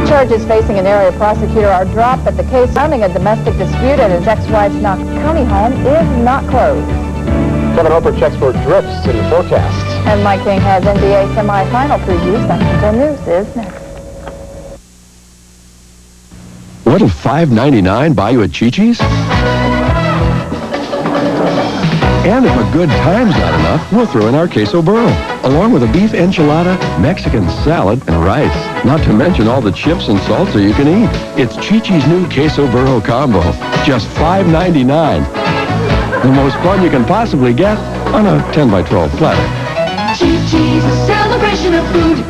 Charges facing an area prosecutor are dropped, but the case surrounding a domestic dispute at his ex-wife's Knox County home is not closed. Kevin Roper checks for drifts in the forecast. And Mike King has NBA semifinal previews. Central 10 News is next. What'll $5.99 buy you at Chi-Chi's? And if a good time's not enough, we'll throw in our queso burro, along with a beef enchilada, Mexican salad, and rice. Not to mention all the chips and salsa you can eat. It's Chi-Chi's new queso burro combo, just $5.99. The most fun you can possibly get on a 10 by 12 platter. Chi-Chi's, a celebration of food.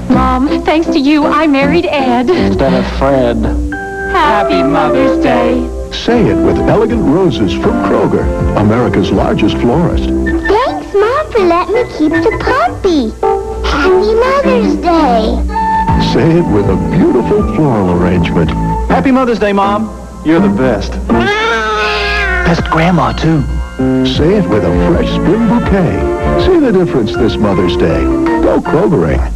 Mom, thanks to you, I married Ed. Instead of Fred. Happy Mother's Day. Say it with elegant roses from Kroger, America's largest florist. Thanks, Mom, for letting me keep the puppy. Happy Mother's Day. Say it with a beautiful floral arrangement. Happy Mother's Day, Mom. You're the best. Best grandma, too. Say it with a fresh spring bouquet. See the difference this Mother's Day. Go Krogering.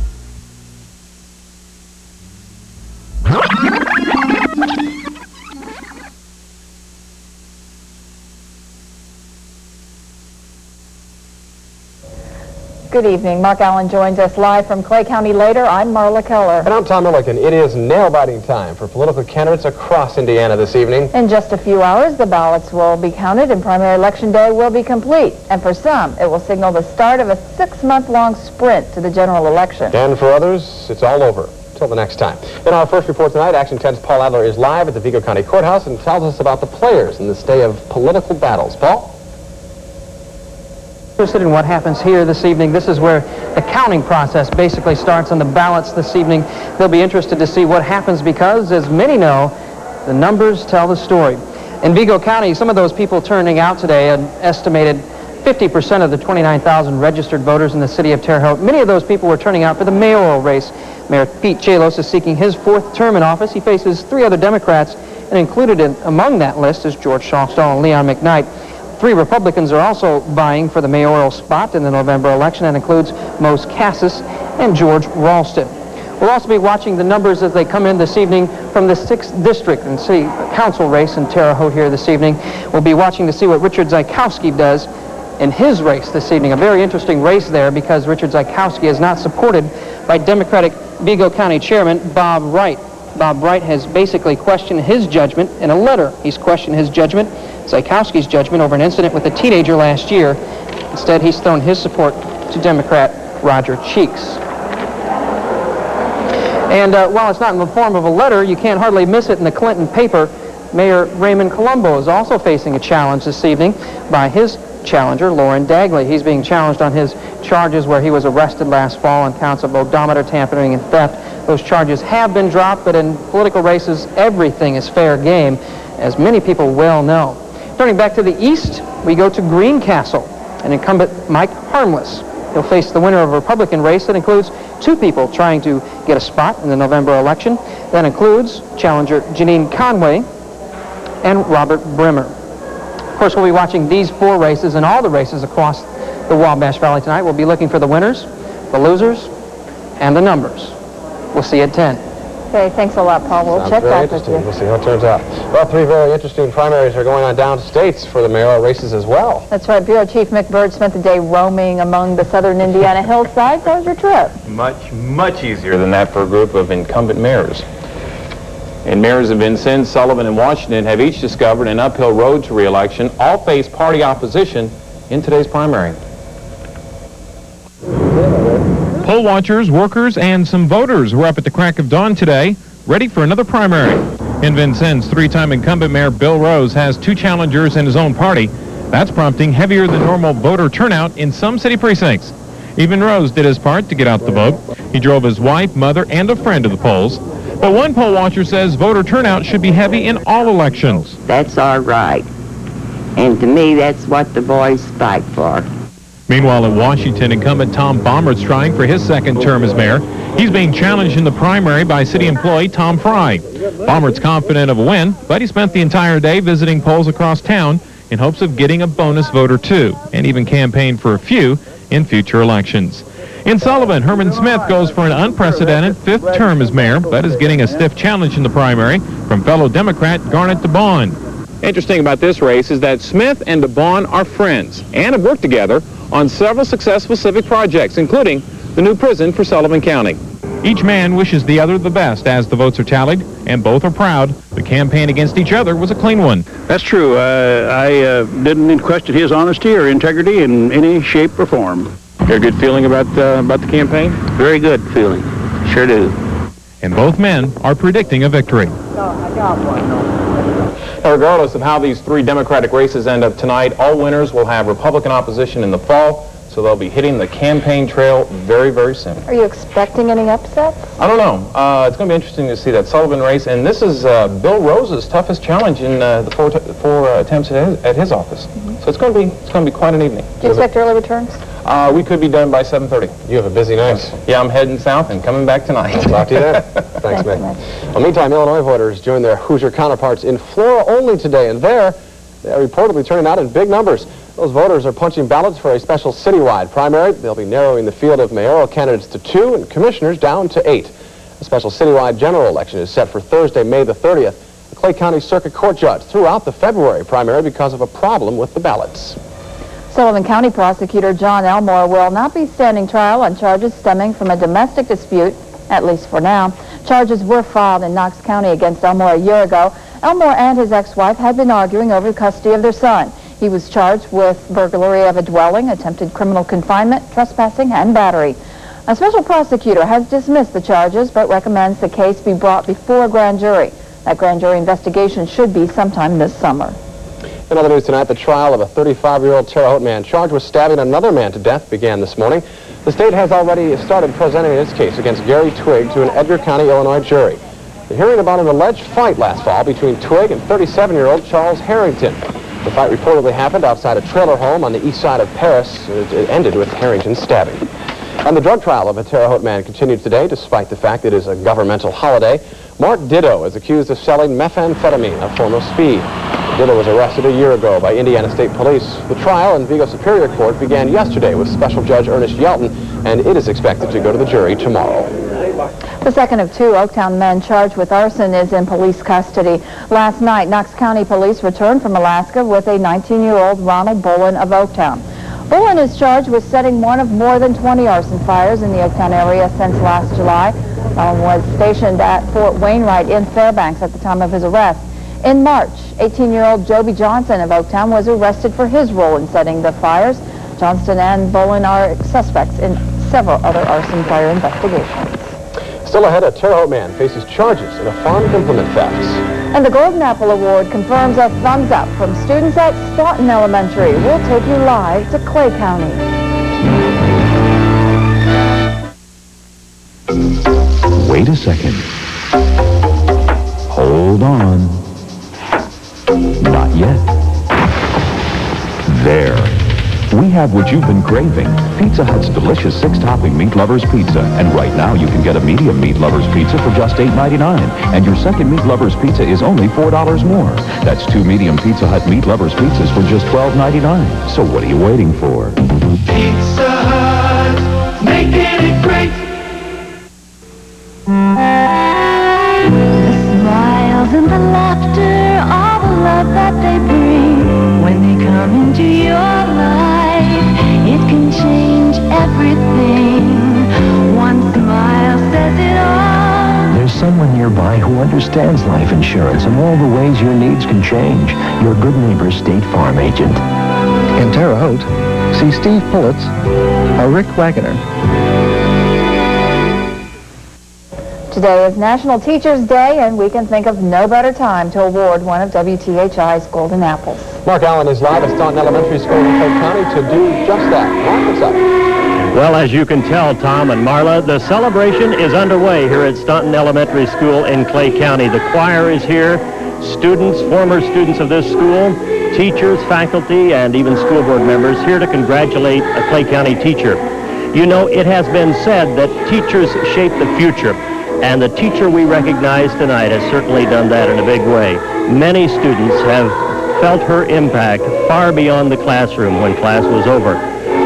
Good evening. Mark Allen joins us live from Clay County later. I'm Marla Keller. And I'm Tom Milliken. It is nail-biting time for political candidates across Indiana this evening. In just a few hours, the ballots will be counted and primary election day will be complete. And for some, it will signal the start of a 6-month-long sprint to the general election. And for others, it's all over. Till the next time. In our first report tonight, Action 10's Paul Adler is live at the Vigo County Courthouse and tells us about the players in this day of political battles. Paul? Interested in what happens here this evening. This is where the counting process basically starts on the ballots this evening. They'll be interested to see what happens because, as many know, the numbers tell the story. In Vigo County, some of those people turning out today, an estimated 50% of the 29,000 registered voters in the city of Terre Haute, many of those people were turning out for the mayoral race. Mayor Pete Chalos is seeking his 4th term in office. He faces 3 other Democrats, and included among that list is George Schallstall and Leon McKnight. 3 Republicans are also vying for the mayoral spot in the November election, and includes Mose Cassis and George Ralston. We'll also be watching the numbers as they come in this evening from the 6th District and City Council race in Terre Haute here this evening. We'll be watching to see what Richard Zykowski does in his race this evening. A very interesting race there because Richard Zykowski is not supported by Democratic Vigo County Chairman Bob Wright. Bob Wright has basically questioned his judgment in a letter. He's questioned his judgment, Zykowski's judgment, over an incident with a teenager last year. Instead, he's thrown his support to Democrat Roger Cheeks. And while it's not in the form of a letter, you can't hardly miss it in the Clinton paper. Mayor Raymond Colombo is also facing a challenge this evening by his challenger, Lauren Dagley. He's being challenged on his charges where he was arrested last fall on counts of odometer tampering and theft. Those charges have been dropped, but in political races, everything is fair game, as many people well know. Turning back to the east, we go to Greencastle, and incumbent Mike Harmless. He'll face the winner of a Republican race that includes 2 people trying to get a spot in the November election. That includes challenger Janine Conway and Robert Brimmer. Of course, we'll be watching these 4 races and all the races across the Wabash Valley tonight. We'll be looking for the winners, the losers, and the numbers. We'll see you at 10. Okay, thanks a lot, Paul. We'll check back with you. We'll see how it turns out. Well, 3 very interesting primaries are going on downstates for the mayoral races as well. That's right. Bureau Chief Mick Bird spent the day roaming among the southern Indiana hillsides. How was your trip? Much easier than that for a group of incumbent mayors. And mayors of Vincennes, Sullivan, and Washington have each discovered an uphill road to re-election. All face party opposition in today's primary. Poll watchers, workers, and some voters were up at the crack of dawn today, ready for another primary. In Vincennes, 3-time incumbent Mayor Bill Rose has 2 challengers in his own party. That's prompting heavier than normal voter turnout in some city precincts. Even Rose did his part to get out the vote. He drove his wife, mother, and a friend to the polls. But one poll watcher says voter turnout should be heavy in all elections. That's our right. And to me, that's what the boys fight for. Meanwhile, in Washington, incumbent Tom Bommert's trying for his 2nd term as mayor. He's being challenged in the primary by city employee Tom Fry. Bommert's confident of a win, but he spent the entire day visiting polls across town in hopes of getting a bonus vote or 2, and even campaigned for a few in future elections. In Sullivan, Herman Smith goes for an unprecedented fifth term as mayor, but is getting a stiff challenge in the primary from fellow Democrat Garnet DeBaun. Interesting about this race is that Smith and DeBaun are friends and have worked together on several successful civic projects, including the new prison for Sullivan County. Each man wishes the other the best as the votes are tallied, and both are proud the campaign against each other was a clean one. That's true. I didn't question his honesty or integrity in any shape or form. You have a good feeling about the campaign? Very good feeling. Sure do. And both men are predicting a victory. Now, regardless of how these three Democratic races end up tonight, all winners will have Republican opposition in the fall, so they'll be hitting the campaign trail very, very soon. Are you expecting any upsets? I don't know. It's going to be interesting to see that Sullivan race, and this is Bill Rose's toughest challenge in the four attempts at his office. So it's going to be quite an evening. Do you expect early returns? We could be done by 7:30. You have a busy night. Yeah, I'm heading south and coming back tonight. Talk to you then. Thanks, Mick. Well, meantime, Illinois voters joined their Hoosier counterparts in Flora only today, and there they're reportedly turning out in big numbers. Those voters are punching ballots for a special citywide primary. They'll be narrowing the field of mayoral candidates to 2 and commissioners down to 8. A special citywide general election is set for Thursday, May the 30th. The Clay County Circuit Court judge threw out the February primary because of a problem with the ballots. Sullivan County Prosecutor John Elmore will not be standing trial on charges stemming from a domestic dispute, at least for now. Charges were filed in Knox County against Elmore a year ago. Elmore and his ex-wife had been arguing over custody of their son. He was charged with burglary of a dwelling, attempted criminal confinement, trespassing, and battery. A special prosecutor has dismissed the charges but recommends the case be brought before a grand jury. That grand jury investigation should be sometime this summer. In other news tonight, the trial of a 35-year-old Terre Haute man charged with stabbing another man to death began this morning. The state has already started presenting its case against Gary Twigg to an Edgar County, Illinois jury. The hearing about an alleged fight last fall between Twigg and 37-year-old Charles Harrington. The fight reportedly happened outside a trailer home on the east side of Paris. It ended with Harrington stabbing. And the drug trial of a Terre Haute man continued today, despite the fact it is a governmental holiday. Mark Ditto is accused of selling methamphetamine, a form of speed. Ditto was arrested a year ago by Indiana State Police. The trial in Vigo Superior Court began yesterday with Special Judge Ernest Yelton, and it is expected to go to the jury tomorrow. The second of 2 Oaktown men charged with arson is in police custody. Last night, Knox County Police returned from Alaska with a 19-year-old Ronald Bolin of Oaktown. Bolin is charged with setting one of more than 20 arson fires in the Oaktown area since last July. Bolin was stationed at Fort Wainwright in Fairbanks at the time of his arrest. In March, 18-year-old Joby Johnson of Oaktown was arrested for his role in setting the fires. Johnston and Bolin are suspects in several other arson fire investigations. Still ahead, a Terre Haute man faces charges in a farm implement theft. And the Golden Apple Award confirms a thumbs up from students at Staunton Elementary. We'll take you live to Clay County. Wait a second. Hold on. Not yet. There. We have what you've been craving. Pizza Hut's delicious 6-topping Meat Lovers Pizza. And right now you can get a medium Meat Lovers Pizza for just $8.99. And your second Meat Lovers Pizza is only $4 more. That's 2 medium Pizza Hut Meat Lovers Pizzas for just $12.99. So what are you waiting for? Pizza Hut, making it great. The smiles and the laughter, all the love that they bring when they come into your life. It can change everything. One smile says it all. There's someone nearby who understands life insurance and all the ways your needs can change. Your good neighbor State Farm agent. In Terre Haute, see Steve Pullitz or Rick Wagoner. Today is National Teachers Day, and we can think of no better time to award one of WTHI's Golden Apples. Mark Allen is live at Staunton Elementary School in Clay County to do just that. Mark, what's up? Well, as you can tell, Tom and Marla, the celebration is underway here at Staunton Elementary School in Clay County. The choir is here, students, former students of this school, teachers, faculty, and even school board members here to congratulate a Clay County teacher. You know, it has been said that teachers shape the future. And the teacher we recognize tonight has certainly done that in a big way. Many students have felt her impact far beyond the classroom when class was over.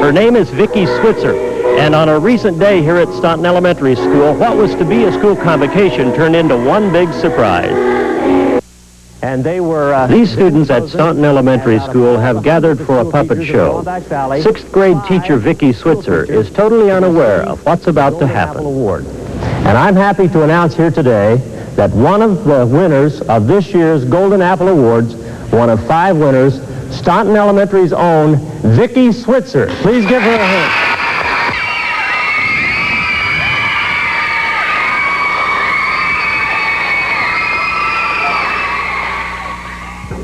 Her name is Vicki Switzer, And on a recent day here at Staunton Elementary School, what was to be a school convocation turned into one big surprise. And they were... These students at Staunton Elementary School have gathered for a puppet show. 6th grade teacher Vicki Switzer is totally unaware of what's about to happen. And I'm happy to announce here today that one of the winners of this year's Golden Apple Awards, one of 5 winners, Staunton Elementary's own Vicki Switzer. Please give her a hand.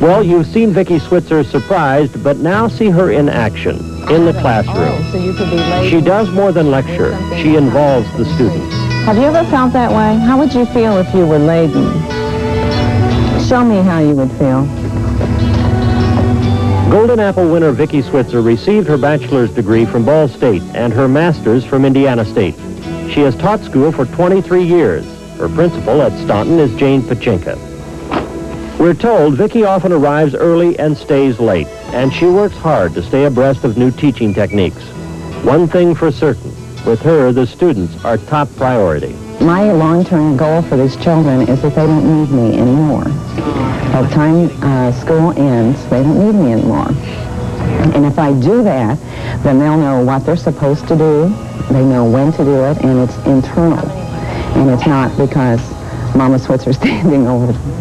Well, you've seen Vicki Switzer surprised, but now see her in action, in the classroom. So you could be late. She does more than lecture. She involves the students. Have you ever felt that way? How would you feel if you were laden? Show me how you would feel. Golden Apple winner Vicki Switzer received her bachelor's degree from Ball State and her master's from Indiana State. She has taught school for 23 years. Her principal at Staunton is Jane Pachinka. We're told Vicki often arrives early and stays late, and she works hard to stay abreast of new teaching techniques. One thing for certain, with her, the students are top priority. My long-term goal for these children is that they don't need me anymore. By the time school ends, they don't need me anymore. And if I do that, then they'll know what they're supposed to do, they know when to do it, and it's internal. And it's not because Mama Switzer's standing over them.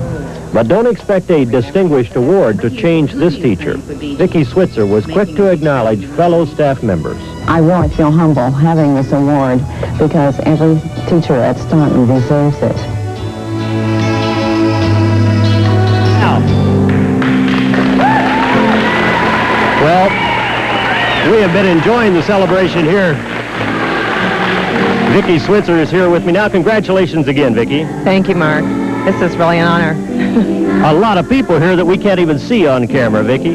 But don't expect a distinguished award to change this teacher. Vicki Switzer was quick to acknowledge fellow staff members. I really feel humble having this award because every teacher at Staunton deserves it. Well, we have been enjoying the celebration here. Vicki Switzer is here with me now. Congratulations again, Vicki. Thank you, Mark. This is really an honor. A lot of people here that we can't even see on camera, Vicki.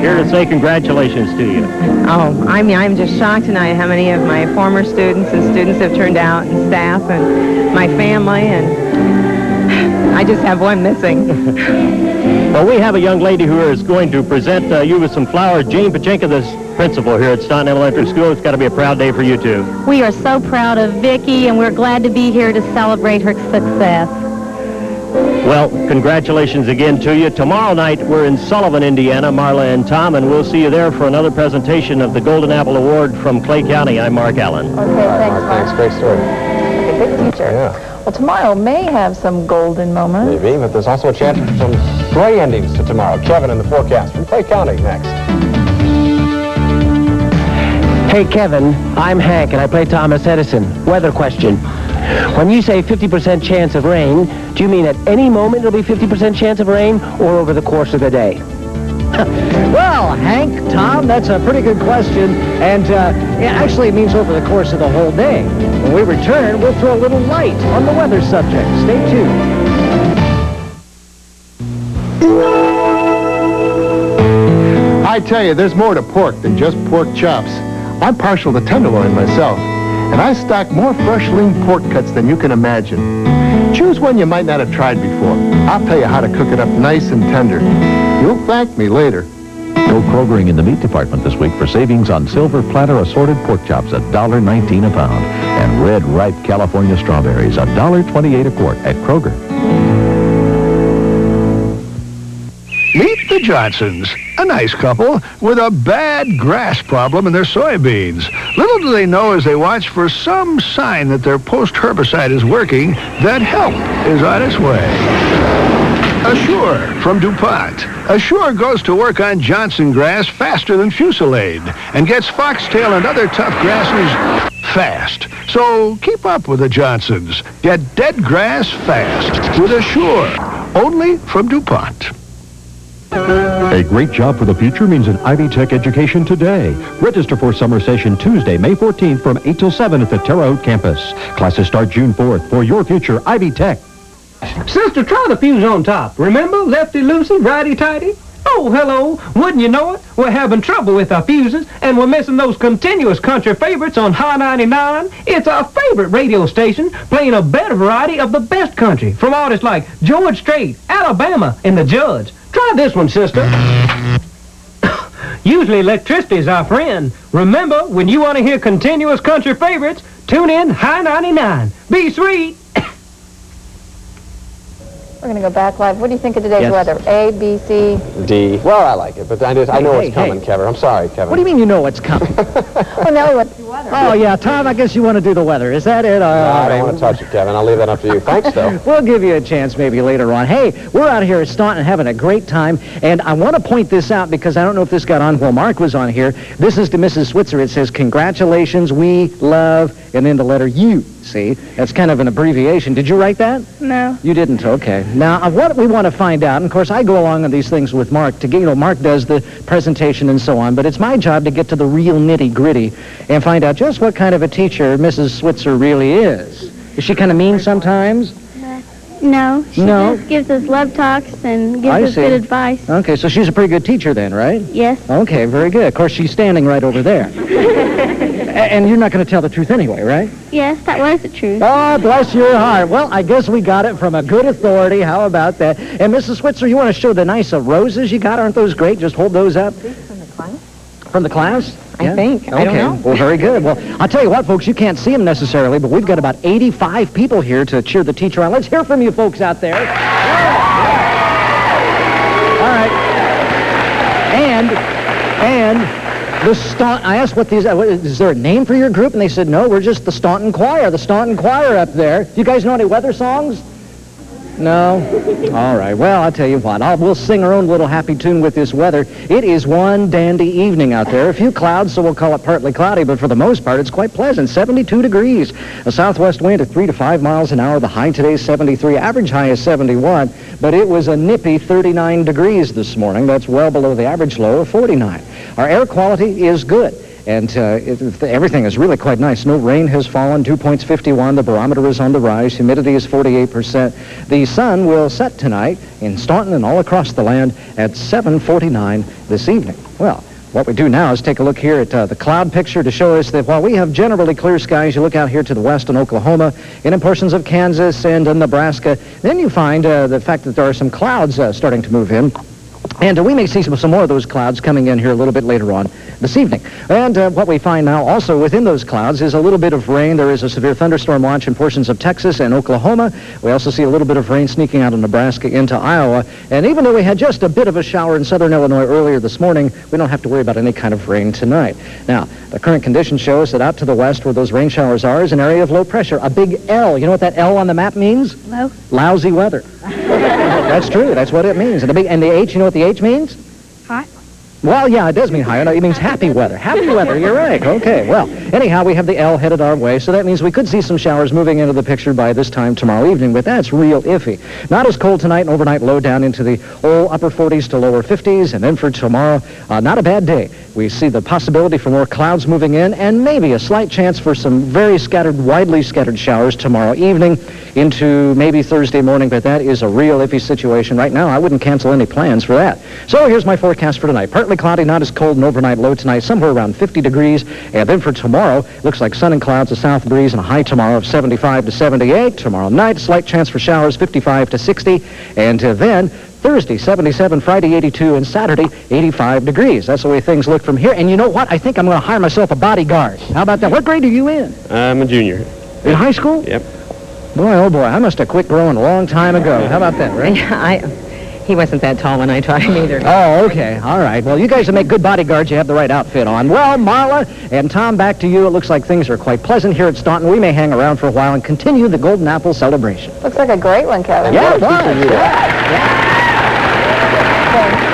Here to say congratulations to you. Oh, I'm just shocked tonight how many of my former students and students have turned out, and staff, and my family, and I just have one missing. Well, we have a young lady who is going to present you with some flowers. Jane Pachinka, the principal here at Staunton Elementary School. It's got to be a proud day for you, too. We are so proud of Vicki, and we're glad to be here to celebrate her success. Well, congratulations again to you. Tomorrow night, we're in Sullivan, Indiana, Marla and Tom, and we'll see you there for another presentation of the Golden Apple Award from Clay County. I'm Mark Allen. Okay, thanks, Mark. Thanks, great story. A good teacher. Yeah. Well, tomorrow may have some golden moments. Maybe, but there's also a chance for some gray endings to tomorrow. Kevin in the forecast from Clay County next. Hey, Kevin, I'm Hank, and I play Thomas Edison. Weather question. When you say 50% chance of rain, do you mean at any moment it'll be 50% chance of rain, or over the course of the day? Well, Hank, Tom, that's a pretty good question. And actually, it means over the course of the whole day. When we return, we'll throw a little light on the weather subject. Stay tuned. I tell you, there's more to pork than just pork chops. I'm partial to tenderloin myself, and I stock more fresh lean pork cuts than you can imagine. Choose one you might not have tried before. I'll tell you how to cook it up nice and tender. You'll thank me later. Go Krogering in the meat department this week for savings on silver platter assorted pork chops at $1.19 a pound, and red ripe California strawberries $1.28 a quart at Kroger. Meet the Johnsons, a nice couple with a bad grass problem in their soybeans. Little do they know as they watch for some sign that their post-herbicide is working, that help is on its way. Assure from DuPont. Assure goes to work on Johnson grass faster than Fusilade and gets foxtail and other tough grasses fast. So keep up with the Johnsons. Get dead grass fast with Assure, only from DuPont. A great job for the future means an Ivy Tech education today. Register for summer session Tuesday, May 14th from 8 till 7 at the Terre Haute campus. Classes start June 4th. For your future, Ivy Tech. Sister, try the fuse on top. Remember, lefty-loosey, righty-tighty? Oh, hello. Wouldn't you know it? We're having trouble with our fuses, and we're missing those continuous country favorites on High 99. It's our favorite radio station, playing a better variety of the best country from artists like George Strait, Alabama, and The Judge. Try this one, sister. Usually electricity is our friend. Remember, when you want to hear continuous country favorites, tune in High 99. Be sweet. We're going to go back live. What do you think of today's Yes. weather? A, B, C? D. Well, I like it, but I know what's coming, Kevin. I'm sorry, Kevin. What do you mean you know what's coming? Well, Nellie, what's the weather? Oh, yeah, Tom, I guess you want to do the weather. Is that it? I don't want to touch it, Kevin. I'll leave that up to you. Thanks, though. We'll give you a chance maybe later on. Hey, we're out here at Staunton having a great time, and I want to point this out because I don't know if this got on while Mark was on here. This is to Mrs. Switzer. It says, congratulations, we love, and then the letter U. See, that's kind of an abbreviation. Did you write that? No. You didn't? Okay. Now, what we want to find out, and of course I go along on these things with Mark, to get, Mark does the presentation and so on, but it's my job to get to the real nitty-gritty and find out just what kind of a teacher Mrs. Switzer really is. Is she kind of mean sometimes? No. She No? just gives us love talks and gives I us see. good advice. Okay, so she's a pretty good teacher then, right? Yes. Okay, very good. Of course, she's standing right over there. And you're not going to tell the truth anyway, right? Yes, that was the truth. Oh, bless your heart. Well, I guess we got it from a good authority. How about that? And Mrs. Switzer, you want to show the nice roses you got? Aren't those great? Just hold those up. From the class? From the class? I think. Okay. I don't know. Well, very good. Well, I'll tell you what, folks, you can't see them necessarily, but we've got about 85 people here to cheer the teacher on. Let's hear from you folks out there. Yeah. All right. And the Staunton, I asked what these, is there a name for your group? And they said, no, we're just the Staunton Choir up there. Do you guys know any weather songs? No? All right. Well, I'll tell you what. We'll sing our own little happy tune with this weather. It is one dandy evening out there. A few clouds, so we'll call it partly cloudy, but for the most part, it's quite pleasant. 72 degrees. A southwest wind at 3 to 5 miles an hour. The high today is 73. Average high is 71, but it was a nippy 39 degrees this morning. That's well below the average low of 49. Our air quality is good. And everything is really quite nice. No rain has fallen. Dew point's 51. The barometer is on the rise. Humidity is 48%. The sun will set tonight in Staunton and all across the land at 7:49 this evening. Well, what we do now is take a look here at the cloud picture to show us that while we have generally clear skies, you look out here to the west in Oklahoma and in portions of Kansas and in Nebraska, then you find the fact that there are some clouds starting to move in. And we may see some more of those clouds coming in here a little bit later on this evening. And what we find now also within those clouds is a little bit of rain. There is a severe thunderstorm watch in portions of Texas and Oklahoma. We also see a little bit of rain sneaking out of Nebraska into Iowa. And even though we had just a bit of a shower in southern Illinois earlier this morning, we don't have to worry about any kind of rain tonight. Now, the current condition shows that out to the west where those rain showers are is an area of low pressure, a big L. You know what that L on the map means? Low. Lousy weather. That's true. That's what it means. And the H, you know what the H means? Hot. Well, yeah, it does mean higher. No, it means happy weather. Happy weather, you're right. Okay, well, anyhow, we have the L headed our way, so that means we could see some showers moving into the picture by this time tomorrow evening, but that's real iffy. Not as cold tonight, and overnight low down into the upper 40s to lower 50s, and then for tomorrow, not a bad day. We see the possibility for more clouds moving in, and maybe a slight chance for some very widely scattered showers tomorrow evening into maybe Thursday morning, but that is a real iffy situation. Right now, I wouldn't cancel any plans for that. So here's my forecast for tonight. Partly cloudy, not as cold, and overnight low tonight, somewhere around 50 degrees. And then for tomorrow, looks like sun and clouds, a south breeze, and a high tomorrow of 75 to 78. Tomorrow night, slight chance for showers, 55 to 60. And then Thursday, 77, Friday, 82, and Saturday, 85 degrees. That's the way things look from here. And you know what? I think I'm going to hire myself a bodyguard. How about that? What grade are you in? I'm a junior. In high school? Yep. Boy, oh boy, I must have quit growing a long time ago. How about that, right? He wasn't that tall when I taught him either. Oh, okay. All right. Well, you guys that make good bodyguards, you have the right outfit on. Well, Marla and Tom, back to you. It looks like things are quite pleasant here at Staunton. We may hang around for a while and continue the Golden Apple celebration. Looks like a great one, Kevin. Yeah, it was.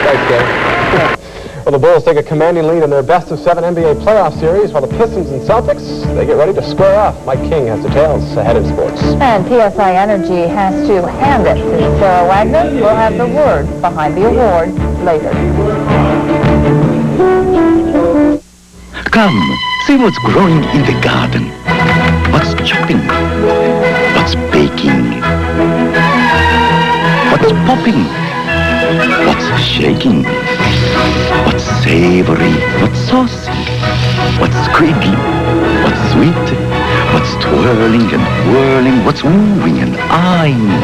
Thanks, Dave. Well, the Bulls take a commanding lead in their best-of-7 NBA playoff series, while the Pistons and Celtics, they get ready to square off. Mike King has details ahead in sports. And PSI Energy has to hand it to Sarah Wagner. We'll have the word behind the award later. Come, see what's growing in the garden. What's chopping? What's baking? What's popping? What's shaking? What's savory? What's saucy? What's squiggly? What's sweet? What's twirling and whirling? What's wooing and eyeing?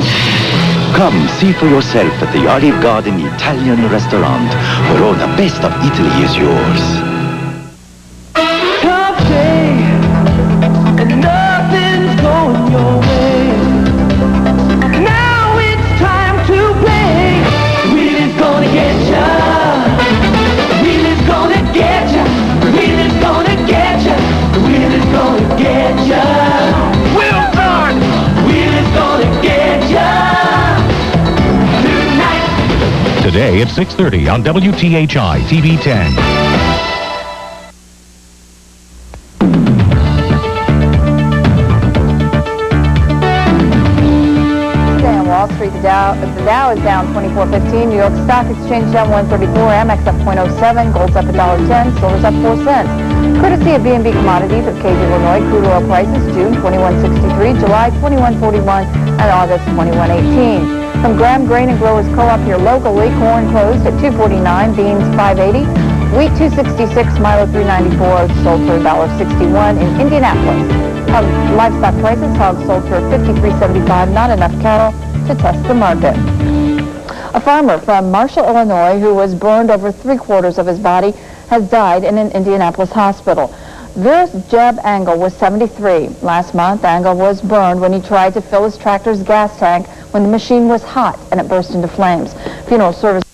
Come, see for yourself at the Olive Garden Italian restaurant, where all the best of Italy is yours. Tough day, and nothing's going your way. Now it's time to play. Willie's gonna get ya. Willie's gonna get ya. Willie's gonna get ya. Willie's gonna get ya. Wilson! Willie's gonna get ya. Today at 6:30 on WTHI TV 10. Today on Wall Street, the Dow is down 24.15. New York Stock Exchange down 134. Amex up 0.07. Gold's up $1.10. Silver's up 4 cents. Courtesy of B&B Commodities of Cage, Illinois. Crude oil prices June 21.63, July 21.41, and August 21.18. From Graham Grain and Growers Co-op here locally, corn closed at $2.49, beans $5.80, wheat $2.66, milo $3.94, sold for $1.61 in Indianapolis. Livestock prices, hogs sold for $53.75, not enough cattle to test the market. A farmer from Marshall, Illinois, who was burned over 3/4 of his body, has died in an Indianapolis hospital. Veer's Jeb Angle was 73. Last month, Angle was burned when he tried to fill his tractor's gas tank when the machine was hot and it burst into flames. Funeral service